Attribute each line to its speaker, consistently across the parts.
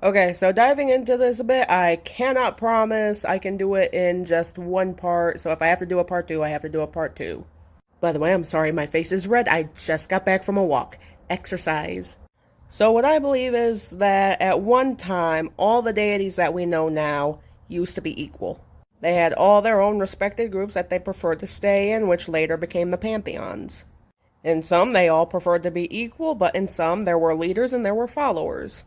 Speaker 1: Okay, so diving into this a bit, I cannot promise I can do it in just one part, so if I have to do a part two, I have to do a part two. By the way, I'm sorry my face is red, I just got back from a walk. Exercise. So what I believe is that at one time, all the deities that we know now used to be equal. They had all their own respected groups that they preferred to stay in, which later became the pantheons. In some, they all preferred to be equal, but in some, there were leaders and there were followers.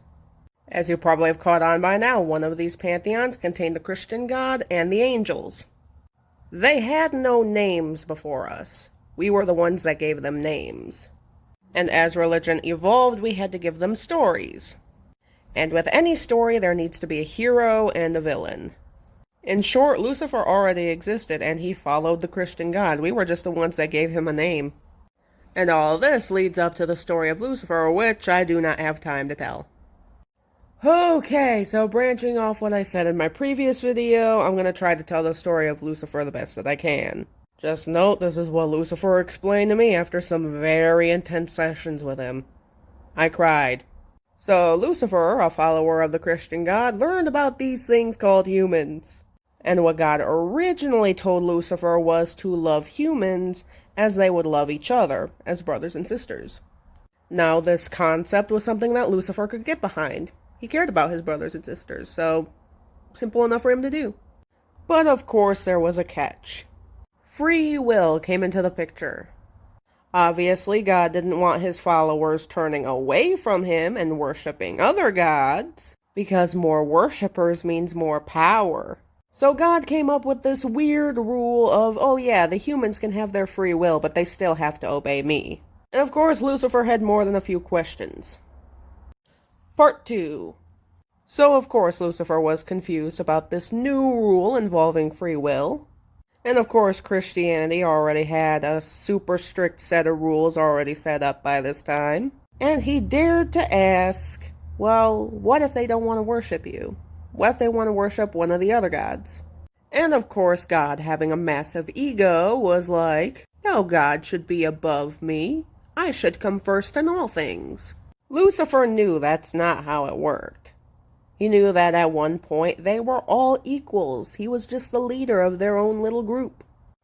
Speaker 1: As you probably have caught on by now, one of these pantheons contained the Christian God and the angels. They had no names before us. We were the ones that gave them names. And as religion evolved, we had to give them stories. And with any story, there needs to be a hero and a villain. In short, Lucifer already existed, and he followed the Christian God. We were just the ones that gave him a name. And all this leads up to the story of Lucifer, which I do not have time to tell. Okay, so branching off what I said in my previous video, I'm going to try to tell the story of Lucifer the best that I can. Just note, this is what Lucifer explained to me after some very intense sessions with him. I cried. So Lucifer, a follower of the Christian God, learned about these things called humans. And what God originally told Lucifer was to love humans as they would love each other, as brothers and sisters. Now, this concept was something that Lucifer could get behind. He cared about his brothers and sisters, so simple enough for him to do. But of course there was a catch. Free will came into the picture. Obviously, God didn't want his followers turning away from him and worshipping other gods, because more worshippers means more power. So God came up with this weird rule of, oh yeah, the humans can have their free will, but they still have to obey me. And of course, Lucifer had more than a few questions. Part 2. So of course Lucifer was confused about this new rule involving free will. And of course Christianity already had a super strict set of rules already set up by this time. And he dared to ask, well, what if they don't want to worship you? What if they want to worship one of the other gods? And of course God, having a massive ego, was like, no god should be above me. I should come first in all things. Lucifer knew that's not how it worked. He knew that at one point they were all equals. He was just the leader of their own little group.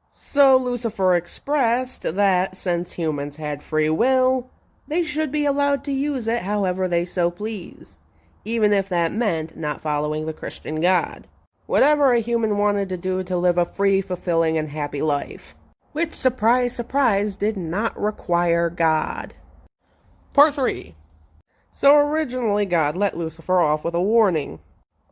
Speaker 1: So Lucifer expressed that since humans had free will, they should be allowed to use it however they so please, even if that meant not following the Christian God. Whatever a human wanted to do to live a free, fulfilling, and happy life. Which, surprise, surprise, did not require God. Part 3. So originally God let Lucifer off with a warning.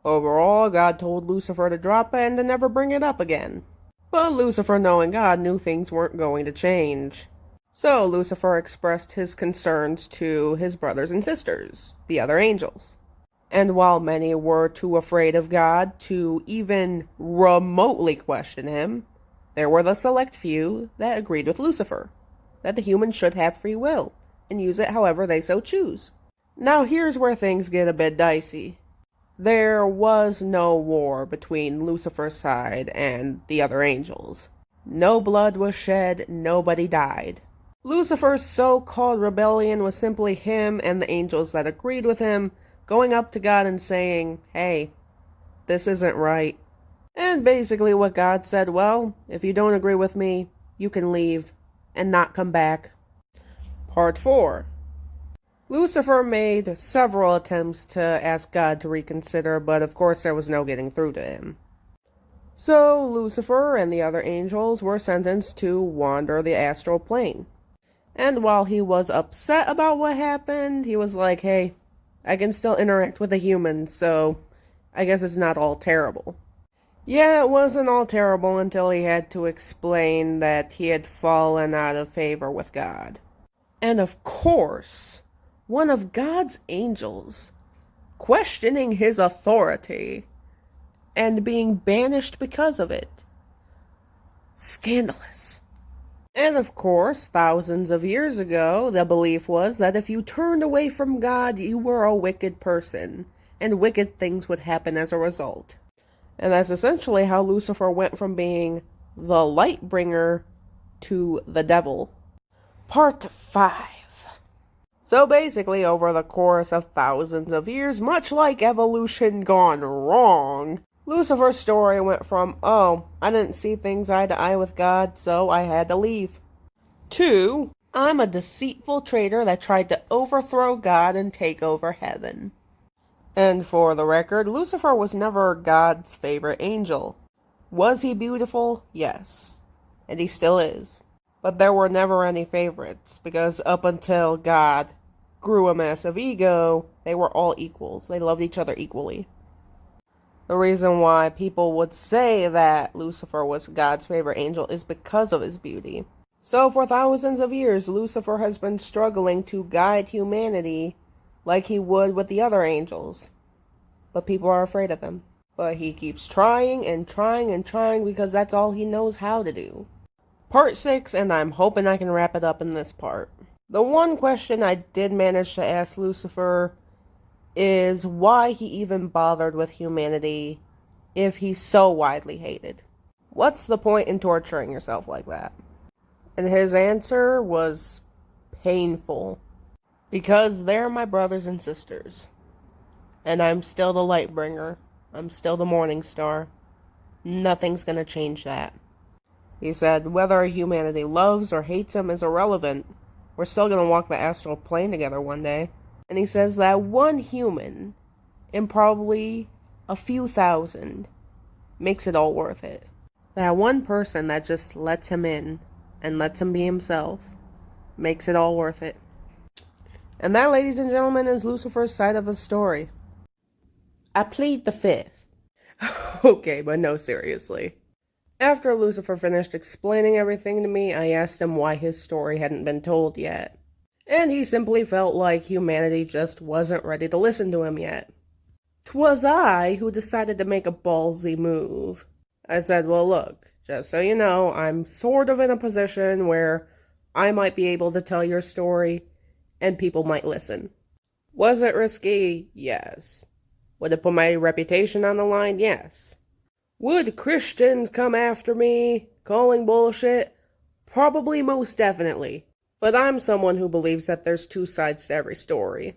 Speaker 1: Overall, God told Lucifer to drop it and to never bring it up again. But Lucifer, knowing God, knew things weren't going to change. So Lucifer expressed his concerns to his brothers and sisters, the other angels. And while many were too afraid of God to even remotely question him, there were the select few that agreed with Lucifer, that the humans should have free will, and use it however they so choose. Now here's where things get a bit dicey. There was no war between Lucifer's side and the other angels. No blood was shed, nobody died. Lucifer's so-called rebellion was simply him and the angels that agreed with him going up to God and saying, hey, this isn't right. And basically what God said, well, if you don't agree with me, you can leave and not come back. Part 4. Lucifer made several attempts to ask God to reconsider, but of course there was no getting through to him. So Lucifer and the other angels were sentenced to wander the astral plane. And while he was upset about what happened, he was like, hey, I can still interact with the humans, so I guess it's not all terrible. Yeah, it wasn't all terrible until he had to explain that he had fallen out of favor with God. And of course, one of God's angels questioning his authority and being banished because of it. Scandalous. And of course, thousands of years ago, the belief was that if you turned away from God, you were a wicked person, and wicked things would happen as a result. And that's essentially how Lucifer went from being the light bringer to the devil. Part 5. So basically, over the course of thousands of years, much like evolution gone wrong, Lucifer's story went from, oh, I didn't see things eye to eye with God, so I had to leave, to, I'm a deceitful traitor that tried to overthrow God and take over heaven. And for the record, Lucifer was never God's favorite angel. Was he beautiful? Yes. And he still is. But there were never any favorites, because up until God grew a massive ego, they were all equals. They loved each other equally. The reason why people would say that Lucifer was God's favorite angel is because of his beauty. So for thousands of years, Lucifer has been struggling to guide humanity like he would with the other angels. But people are afraid of him. But he keeps trying and trying and trying because that's all he knows how to do. Part 6, and I'm hoping I can wrap it up in this part. The one question I did manage to ask Lucifer is why he even bothered with humanity if he's so widely hated. What's the point in torturing yourself like that? And his answer was painful. Because they're my brothers and sisters. And I'm still the light bringer. I'm still the morning star. Nothing's gonna change that. He said, whether humanity loves or hates him is irrelevant. We're still gonna walk the astral plane together one day. And he says that one human, in probably a few thousand, makes it all worth it. That one person that just lets him in and lets him be himself makes it all worth it. And that, ladies and gentlemen, is Lucifer's side of the story. I plead the fifth. Okay, but no, seriously. After Lucifer finished explaining everything to me, I asked him why his story hadn't been told yet. And he simply felt like humanity just wasn't ready to listen to him yet. 'Twas I who decided to make a ballsy move. I said, well, look, just so you know, I'm sort of in a position where I might be able to tell your story, and people might listen. Was it risky? Yes. Would it put my reputation on the line? Yes. Would Christians come after me, calling bullshit? Probably, most definitely. But I'm someone who believes that there's two sides to every story.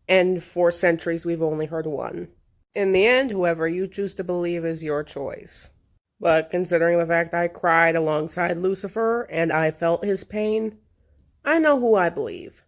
Speaker 1: And for centuries we've only heard one. In the end, whoever you choose to believe is your choice. But considering the fact I cried alongside Lucifer and I felt his pain, I know who I believe.